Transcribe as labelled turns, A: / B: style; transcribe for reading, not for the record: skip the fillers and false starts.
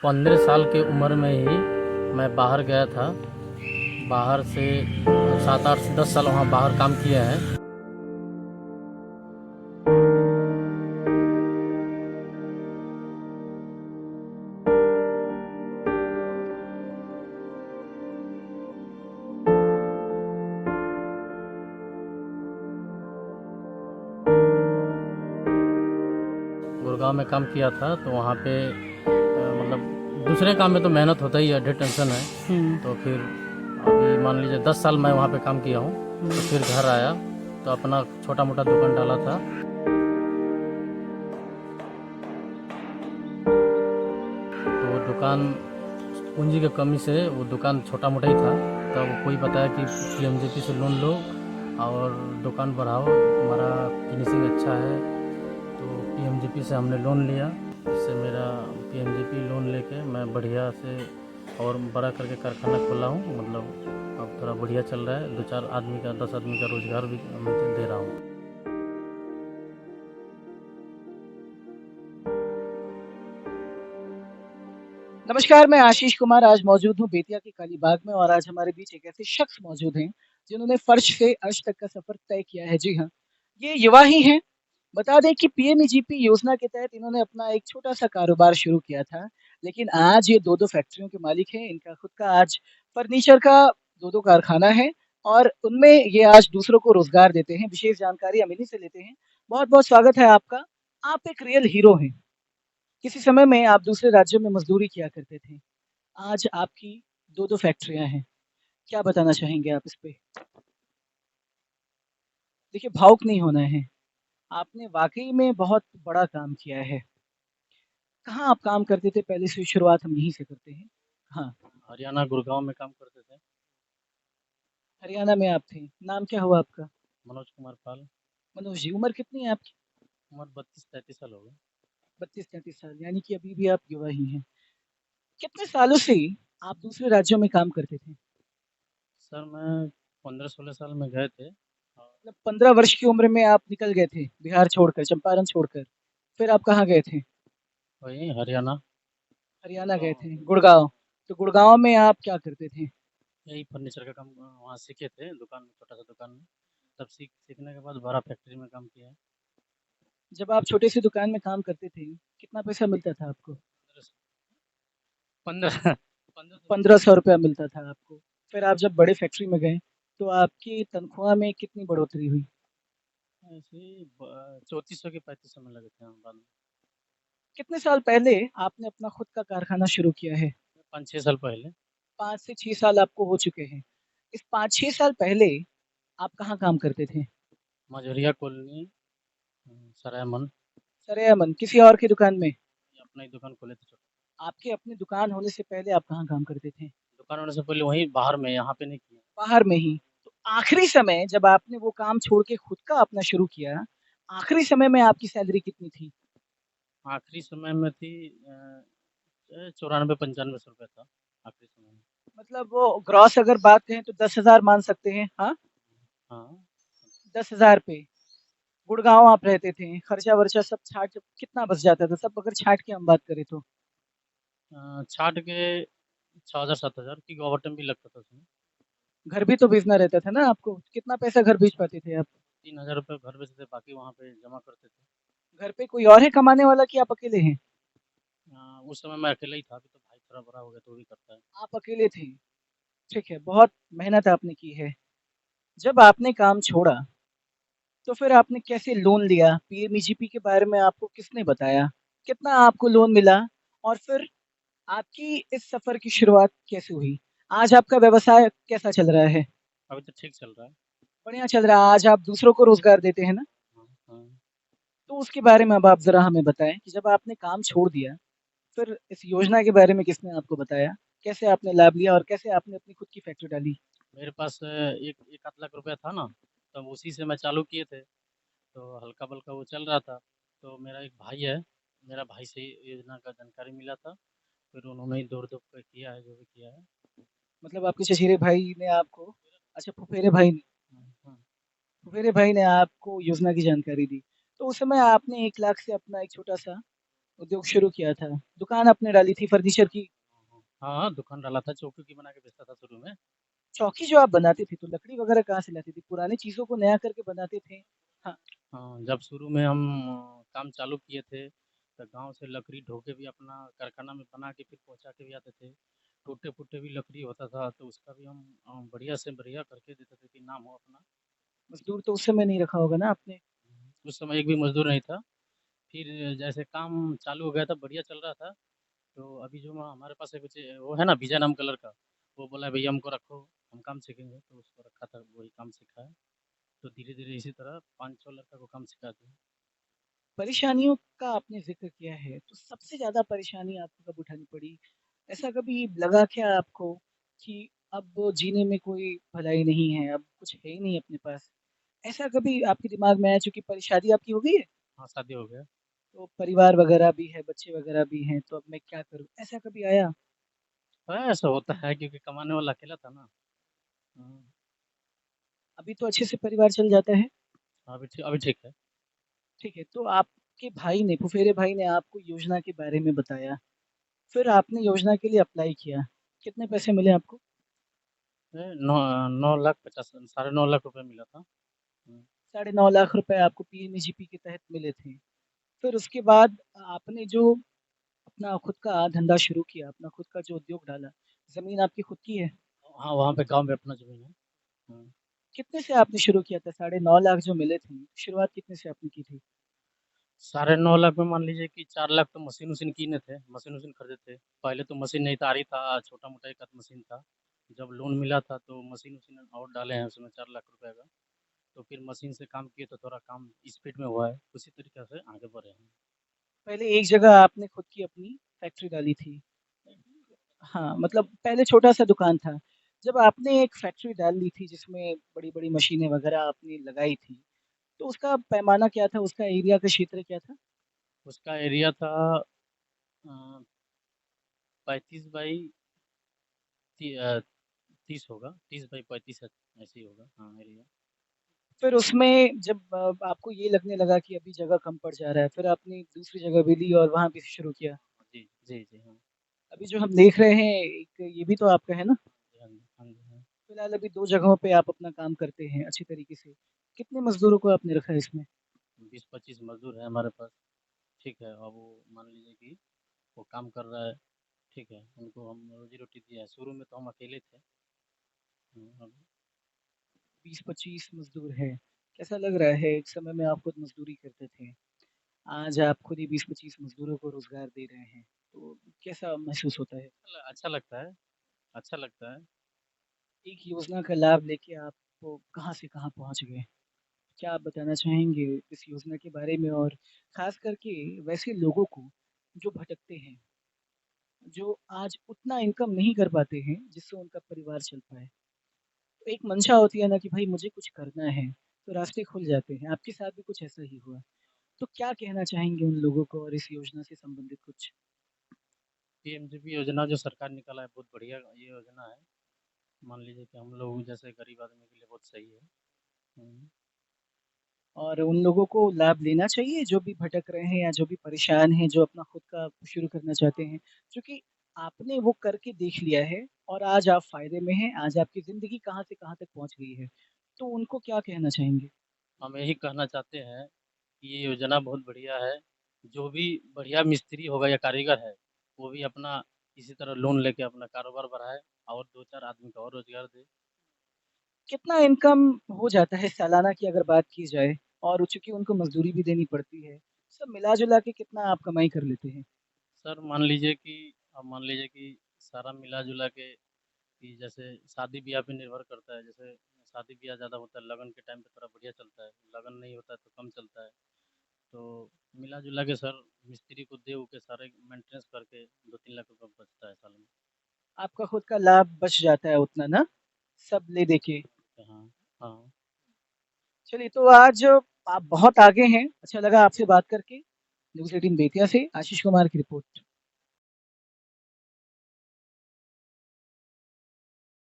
A: 15 साल की उम्र में ही मैं बाहर गया था। बाहर से 7 8 10 साल वहाँ बाहर काम किए हैं। गुड़गांव में काम किया था तो वहाँ पे मतलब दूसरे काम में तो मेहनत होता ही है, ढेर टेंशन है। तो फिर अभी मान लीजिए 10 साल मैं वहाँ पे काम किया हूँ। तो फिर घर आया तो अपना छोटा मोटा दुकान डाला था। तो वो दुकान पूंजी की कमी से वो दुकान छोटा मोटा ही था। तब कोई बताया कि पीएमजेपी से लोन लो और दुकान बढ़ाओ, हमारा फिनिशिंग अच्छा है। तो पीएमजेपी से हमने लोन लिया। इससे मेरा पीएमजेपी लोन लेके मैं बढ़िया से और बड़ा करके कारखाना खोला हूँ। मतलब अब थोड़ा बढ़िया चल रहा है। 2 4 आदमी का 10 आदमी का रोज़गार भी मैं दे रहा हूँ।
B: नमस्कार, मैं आशीष कुमार आज मौजूद हूँ बेतिया के कालीबाग में और आज हमारे बीच एक ऐसे शख्स मौजूद हैं, जिन्होंने फर्श से अर्श तक का सफ़र तय किया है। जी हाँ, ये युवा ही हैं। बता दें कि पीएमईजीपी योजना के तहत इन्होंने अपना एक छोटा-सा कारोबार शुरू किया था, लेकिन आज ये 2-2 फैक्ट्रियों के मालिक हैं। इनका खुद का आज फर्नीचर का 2-2 कारखाना है और उनमें ये आज दूसरों को रोज़गार देते हैं। विशेष जानकारी हम इन्हीं से लेते हैं। बहुत-बहुत स्वागत है आपका। आप एक रियल हीरो हैं। किसी समय में आप दूसरे राज्यों में मज़दूरी किया करते थे। आज आपकी 2-2 फैक्ट्रियाँ हैं। क्या बताना चाहेंगे आप इस पे? देखिए, भावुक नहीं होना है। आपने वाक़ई में बहुत बड़ा काम किया है। कहाँ आप काम करते थे? पहले से शुरुआत हम यहीं से करते हैं। हाँ,
A: हरियाणा गुड़गांव में काम करते थे।
B: हरियाणा में आप थे। नाम क्या हुआ आपका?
A: मनोज कुमार पाल।
B: मनोज जी, उम्र कितनी है आपकी?
A: उम्र 32 33 साल हो गए।
B: 32-33 साल, यानी कि अभी भी आप युवा ही हैं। कितने सालों से आप दूसरे राज्यों में काम करते थे?
A: सर मैं 15 16 साल में गए थे। और
B: मतलब 15 वर्ष की उम्र में आप निकल गए थे, बिहार छोड़कर, चंपारण छोड़कर। फिर आप कहाँ गए थे?
A: वही हरियाणा।
B: हरियाणा गए
A: हाँ,
B: थे, गुड़गाँव। तो गुड़गाँव में आप क्या करते थे?
A: यही फर्नीचर का काम वहाँ सीखे थे दुकान में, छोटा सा दुकान में। तब सीखने के बाद बड़ा फैक्ट्री में काम किया है।
B: जब आप छोटे से दुकान में काम करते थे, कितना पैसा मिलता था आपको?
A: 15 1500 रुपये मिलता
B: 1500 रुपया मिलता था आपको। फिर आप जब बड़े फैक्ट्री में गए, तो आपकी तनख्वाह में कितनी बढ़ोतरी हुई?
A: था। ऐसे ही 3400 के 3500 में लगे थे हम बाद में।
B: कितने साल पहले आपने अपना खुद का कारखाना शुरू किया है?
A: 5 6 साल पहले।
B: 5 से 6 साल आपको हो चुके हैं। इस 5-6 साल पहले आप कहाँ काम करते थे?
A: मझोरिया कॉलोनी, सरायमन।
B: सरेआमन, किसी और की दुकान में?
A: अपना ही दुकान खोले थे छोटा।
B: आपकी अपनी दुकान होने से पहले आप कहाँ काम करते थे?
A: दुकान होने से पहले वहीं बाहर में, यहाँ पे नहीं किया।
B: बाहर में ही। तो आखिरी समय जब आपने वो काम छोड़ के खुद का अपना शुरू किया, आखिरी समय में आपकी सैलरी कितनी थी?
A: आखिरी समय में थी 94 95 रुपये था आखिरी समय में।
B: मतलब वो ग्रॉस अगर बात करें तो 10,000 मान सकते हैं, हाँ?
A: हाँ।
B: 10,000 पे गुड़गाँव आप रहते थे, खर्चा-वर्चा सब छाट कितना बच जाता था? सब अगर छाट के हम बात करें तो?
A: छाट के 6000 7000 की ओवरटाइम भी लगता था उसमें।
B: घर भी तो भेजना रहता था ना आपको? कितना पैसा घर भेज पाते थे आप?
A: 3000 रुपये घर बेचते थे, बाकी वहाँ पे जमा करते थे।
B: घर पे कोई और है कमाने वाला कि आप अकेले हैं?
A: उस समय मैं अकेला ही था, अभी तो भाई थोड़ा बड़ा हो गया तो वो भी करता है।
B: आप अकेले थे, ठीक है, बहुत मेहनत आपने की है। जब आपने काम छोड़ा, तो फिर आपने कैसे लोन लिया? पीएमईजीपी के बारे में आपको किसने बताया? कितना आपको लोन मिला? और फिर आपकी इस सफ़र की शुरुआत कैसे हुई? आज आपका व्यवसाय कैसा चल रहा है?
A: अभी तो ठीक चल रहा है।
B: बढ़िया चल रहा है, आज आप दूसरों को रोज़गार देते हैं ना?
A: हाँ, हाँ।
B: तो उसके बारे में अब आप ज़रा हमें बताएँ कि जब आपने काम छोड़ दिया, फिर इस योजना के बारे में किसने आपको बताया? कैसे आपने लाभ लिया और कैसे आपने अपनी खुद की फैक्ट्री डाली?
A: मेरे पास एक एक आध लाख रुपया था ना, तब उसी से मैं चालू किए थे। तो हल्का बल्का वो चल रहा था। तो मेरा एक भाई है, मेरा भाई से ही योजना का जानकारी मिला था। फिर उन्होंने ही दौड़ दौड़ कर किया है जो भी किया है।
B: मतलब आपके चचेरे भाई ने आपको अच्छा
A: हाँ, हाँ।
B: फुफेरे भाई ने आपको योजना की जानकारी दी। तो उस समय आपने 1 लाख से अपना एक छोटा-सा उद्योग शुरू किया था। दुकान आपने डाली थी फर्नीचर की।
A: हाँ, हाँ, दुकान डाला था, चौकी की बना के बेचता था शुरू में।
B: चौकी जो आप बनाते थे, तो लकड़ी वगैरह कहाँ से लाते थे? पुरानी चीज़ों को नया करके बनाते थे? हाँ,
A: हाँ, जब शुरू में हम काम चालू किए थे, तो गाँव से लकड़ी ढो के भी अपना कारखाना में बना के फिर पहुँचा के भी आते थे। टूटे-फूटे भी लकड़ी होता था, तो उसका भी हम बढ़िया से बढ़िया करके देते थे कि नाम हो अपना।
B: मज़दूर तो उस समय नहीं रखा होगा ना आपने?
A: उस समय एक भी मज़दूर नहीं था। फिर जैसे काम चालू हो गया था, बढ़िया चल रहा था, तो अभी जो हमारे पास एक बच्चे वो है ना विजय नाम का लड़का, वो बोला भैया हमको रखो, हम काम सीखेंगे, तो उसको रखा था, वही काम सीखा है। तो धीरे-धीरे इसी तरह 5-6 लड़का को काम सिखाते हैं।
B: परेशानियों का आपने ज़िक्र किया है, तो सबसे ज़्यादा परेशानी आपको कब उठानी पड़ी? ऐसा कभी लगा क्या आपको कि अब जीने में कोई भलाई नहीं है, अब कुछ है ही नहीं अपने पास? ऐसा कभी आपके दिमाग में आया चूँकि शादी आपकी हो गई है?
A: हाँ, शादी हो गया।
B: तो परिवार वगैरह भी है, बच्चे वगैरह भी हैं, तो अब मैं क्या करूँ? ऐसा कभी आया?
A: हाँ, ऐसा होता है क्योंकि कमाने वाला अकेला था ना। हुँ,
B: अभी तो अच्छे से परिवार चल जाता है?
A: अभी ठीक है।
B: ठीक है, तो आपके भाई ने, फुफेरे भाई ने आपको योजना के बारे में बताया, फिर आपने योजना के लिए अप्लाई किया। कितने पैसे मिले आपको?
A: ए, नौ 9,50,000 साढ़े 9 लाख रुपए मिला था। हुँ,
B: साढ़े 9 लाख रुपए आपको पीएमईजीपी के तहत मिले थे। फिर उसके बाद आपने जो अपना खुद का धंधा शुरू किया, अपना खुद का जो उद्योग डाला, ज़मीन आपकी खुद की है?
A: हाँ, वहाँ पे गाँव में अपना ज़मीन है। हुँ,
B: कितने से आपने शुरू किया था? साढ़े 9 लाख जो मिले थे, शुरुआत कितने से आपने की थी?
A: साढ़े 9 लाख में मान लीजिए कि 4 लाख तो मशीन-वशीन किने थे, मशीन-वशीन खरीदे थे। पहले तो मशीन नहीं था, आरी था, छोटा-मोटा एक आध मशीन था। जब लोन मिला था तो मशीन-वशीन और डाले हैं उसमें 4 लाख रुपए का। तो फिर मशीन से काम किए तो थोड़ा काम स्पीड में हुआ है, उसी तरीके से आगे बढ़े हैं।
B: पहले एक जगह आपने खुद की अपनी फैक्ट्री डाली थी। हाँ, मतलब पहले छोटा-सा दुकान था। जब आपने एक फैक्ट्री डाल ली थी जिसमें बड़ी-बड़ी मशीनें वग़ैरह आपने लगाई थी, तो उसका पैमाना क्या था? उसका एरिया का क्षेत्र क्या था?
A: उसका एरिया था अ, 35 बाई 30 होगा, 30 बाई 35 है, ऐसे ही होगा। हाँ, एरिया।
B: फिर उसमें जब आपको ये लगने लगा कि अभी जगह कम पड़ जा रहा है, फिर आपने दूसरी जगह भी ली और वहाँ भी शुरू किया।
A: जी, जी, जी, हाँ।
B: अभी जो हम देख रहे हैं, एक ये भी तो आपका है ना?
A: हाँ जी, हाँ जी, हाँ।
B: फिलहाल अभी 2 जगहों पे आप अपना काम करते हैं अच्छी तरीके से। कितने मज़दूरों को आपने रखा है इसमें?
A: 20-25 मज़दूर हैं हमारे पास, ठीक है। अब वो मान लीजिए कि वो काम कर रहा है, ठीक है। उनको हम रोज़ी-रोटी दिया है। शुरू में तो हम अकेले थे। अब
B: 20-25 मज़दूर हैं। कैसा लग रहा है? एक समय में आप खुद मज़दूरी करते थे। आज आप खुद ही 20-25 मज़दूरों को रोज़गार दे रहे हैं। तो कैसा महसूस होता है?
A: अच्छा लगता है, अच्छा लगता है।
B: एक योजना का लाभ लेके आप कहाँ से कहाँ पहुँच गए? क्या आप बताना चाहेंगे इस योजना के बारे में और ख़ास करके वैसे लोगों को जो भटकते हैं, जो आज उतना इनकम नहीं कर पाते हैं जिससे उनका परिवार चल पाए। तो एक मंशा होती है ना कि भाई मुझे कुछ करना है, तो रास्ते खुल जाते हैं। आपके साथ भी कुछ ऐसा ही हुआ। तो क्या कहना चाहेंगे उन लोगों को और इस योजना से संबंधित कुछ?
A: पीएमजीपी योजना जो सरकार निकाला है, बहुत बढ़िया ये योजना है। मान लीजिए कि हम लोग जैसे गरीब आदमी के लिए बहुत सही है। हुँ।
B: और उन लोगों को लाभ लेना चाहिए जो भी भटक रहे हैं या जो भी परेशान हैं, जो अपना खुद का शुरू करना चाहते हैं। क्योंकि आपने वो करके देख लिया है और आज आप फ़ायदे में हैं, आज आपकी ज़िंदगी कहाँ से कहाँ तक पहुँच गई है। तो उनको क्या कहना चाहेंगे?
A: हम यही कहना चाहते हैं कि ये योजना बहुत बढ़िया है। जो भी बढ़िया मिस्त्री होगा या कारीगर है, वो भी अपना इसी तरह लोन लेके अपना कारोबार बढ़ाए और 2-4 आदमी को और रोज़गार दे।
B: कितना इनकम हो जाता है सालाना की अगर बात की जाए? और चूँकि उनको मज़दूरी भी देनी पड़ती है, सब मिला-जुला के कितना आप कमाई कर लेते हैं?
A: सर मान लीजिए कि सारा मिला-जुला के कि जैसे शादी-ब्याह पे निर्भर करता है। जैसे शादी-ब्याह ज़्यादा होता है, लगन के टाइम पे थोड़ा बढ़िया चलता है, लगन नहीं होता है तो कम चलता है। तो मिला-जुला के सर मिस्त्री को दे-ऊ के सारे मेंटेनेंस करके 2-3 लाख रुपए बचता है साल में।
B: आपका खुद का लाभ बच जाता है उतना ना, सब ले दे के।
A: हाँ, हाँ।
B: चलिए तो आज आप बहुत आगे हैं, अच्छा लगा आपसे बात करके। न्यूज़ 18 बेतिया से आशीष कुमार की रिपोर्ट।